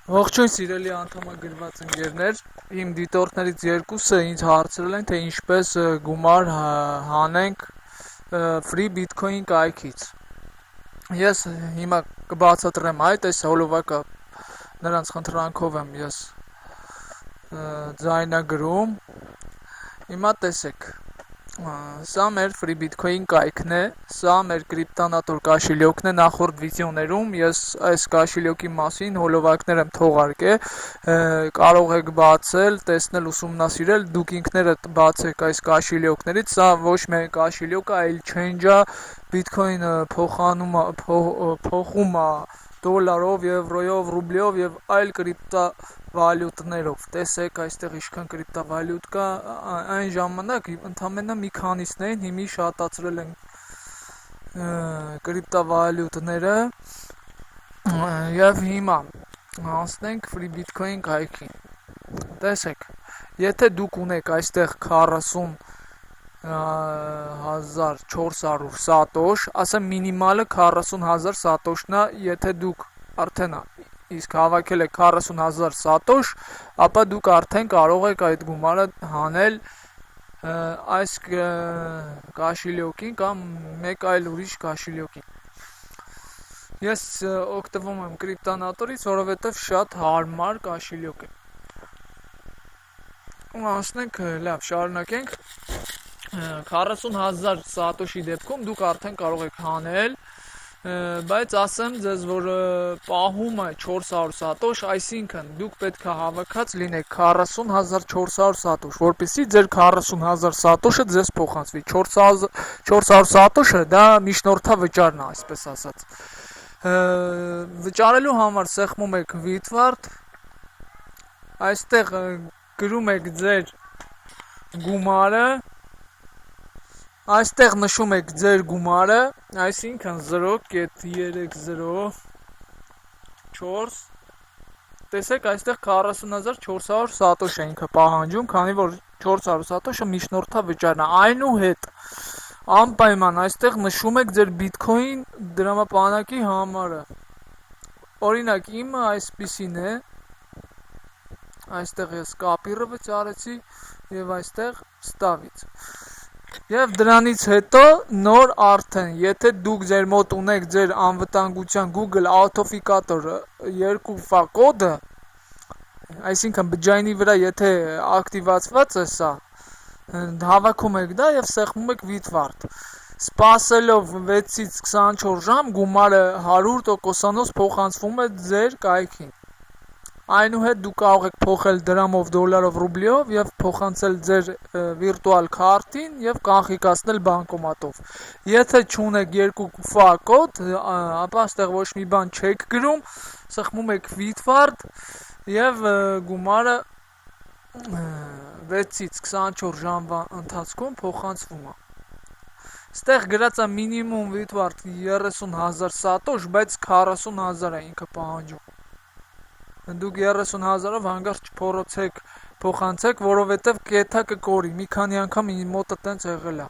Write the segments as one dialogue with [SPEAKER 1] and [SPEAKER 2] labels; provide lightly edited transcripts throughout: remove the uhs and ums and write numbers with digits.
[SPEAKER 1] Ողջույն սիրելի անդամագրված ընկերներ, իմ դիտորդներից երկուսը ինձ հարցրել են, թե ինչպես գումար հանենք free bitcoin կայքից։ Ես հիմա կբացատրեմ այդ, այս հոլովակը նրանց խնդրանքով եմ ես ձայնագրում։ Հիմա տեսեք, սա մեր free bitcoin կայքն է, սա մեր կրիպտանատոր կաշելեոքն է։ Նախորդ վիդեոներում ես այս կաշելեոքի մասին հոլովակներ եմ թողարկել, կարող եք բացել, տեսնել, ուսումնասիրել, դուք ինքներդ բացեք այս կաշելեոքներից։ Սա ոչ միայն կաշելեոք է, այլ change-ը, bitcoin փոխում է դոլարով, եվրոյով, ռուբլիով եւ այլ կրիպտավալյուտներով։ Տեսեք, այստեղ ինչքան կրիպտավալյուտ կա, այն ժամանակ ընդամենը մի քանիսն էին, հիմի շատացրել են կրիպտավալյուտները։ Եվ հիմա անցնենք free bitcoin կայքին։ Տեսեք, եթե դուք ունեք այստեղ 40,400 սատոշ, ասեմ մինիմալը 40,000 սատոշն է, եթե դուք արդեն իսկ հավաքել եք 40,000 սատոշ, ապա դուք արդեն կարող եք այդ գումարը հանել այս կաշելեոքին կամ մեկ այլ ուրիշ կաշելեոքին։ Ես օգտվում եմ կրիպտանատորից, որովհետև շատ հարմար կաշելեոք է։ Անցնենք, լավ, շարունակենք։ 40,000 սատոշի դեպքում դուք արդեն կարող եք հանել, բայց ասեմ ձեզ, որ պահումը 400 սատոշ, այսինքն դուք պետք է հավաքած լինեք 40,400 սատոշ, որպեսզի ձեր 40,000 սատոշը ձեզ փոխանցվի։ 400 սատոշը դա միջնորդավճարն է, այսպես ասած։ Վճարելու համար սեղմում եք վիտվարդ, այստեղ գրում եք ձեր գումարը, այստեղ նշում եք ձեր գումարը, այսինքն 0.304, տեսեք այստեղ 40,400 սատոշ է ինքը պահանջում, քանի որ 400 սատոշը միջնորդավճարն է, այնուհետ անպայման այստեղ նշում եք ձեր bitcoin դրամապանակի համարը, օրինակ իմը այսպիսին է, այստեղ ես կապիրովից արեցի և այստեղ ստավից։ Եվ դրանից հետո նոր արդեն, եթե դուք ձեր մոտ ունեք ձեր անվտանգության Google Authenticator 2FA կոդը, այսինքն բջջայինի վրա եթե ակտիվացված է սա, հավաքում եք դա և սեղմում եք վիտվարդ։ Սպասելով 6-ից 24 ժամ գումարը 100%-անոց փոխանցվում է ձեր կայքին։ Այնուհետ դուք կարող եք փոխել դրամով, դոլարով, ռուբլիով եւ փոխանցել ձեր վիրտուալ քարտին եւ կանխիկացնել բանկոմատով։ Եթե չունեք 2FA կոդ, ապա այստեղ ոչ մի բան չեք գրում, սեղմում եք վիտվարդ եւ գումարը 6-ից 24 ժամվա ընթացքում փոխանցվում է։ Այստեղ գրած է մինիմում վիտվարդ 30,000 սատոշ, բայց 40,000 է ինքը պահանջում։ Դուք 30,000-ով հանգարց չփորոցեք փոխանցեք, որովհետև կեթա կկորի, մի քանի անգամ իմ մոտը տենց եղել է։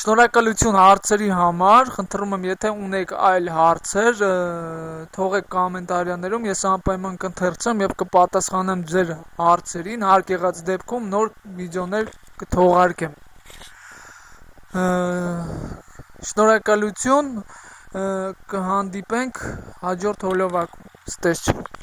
[SPEAKER 1] Շնորհակալություն հարցերի համար, խնդրում եմ, եթե ունեք այլ հարցեր, թողեք կոմենտարիաներում, ես անպայման կընթերցեմ եւ կպատասխանեմ ձեր հարցերին, հարկ եղած դեպքում նոր վիդեոներ կթողարկեմ։ Շնորհակալություն, կհանդիպենք հաջորդ հոլովակում։ Ստեսություն։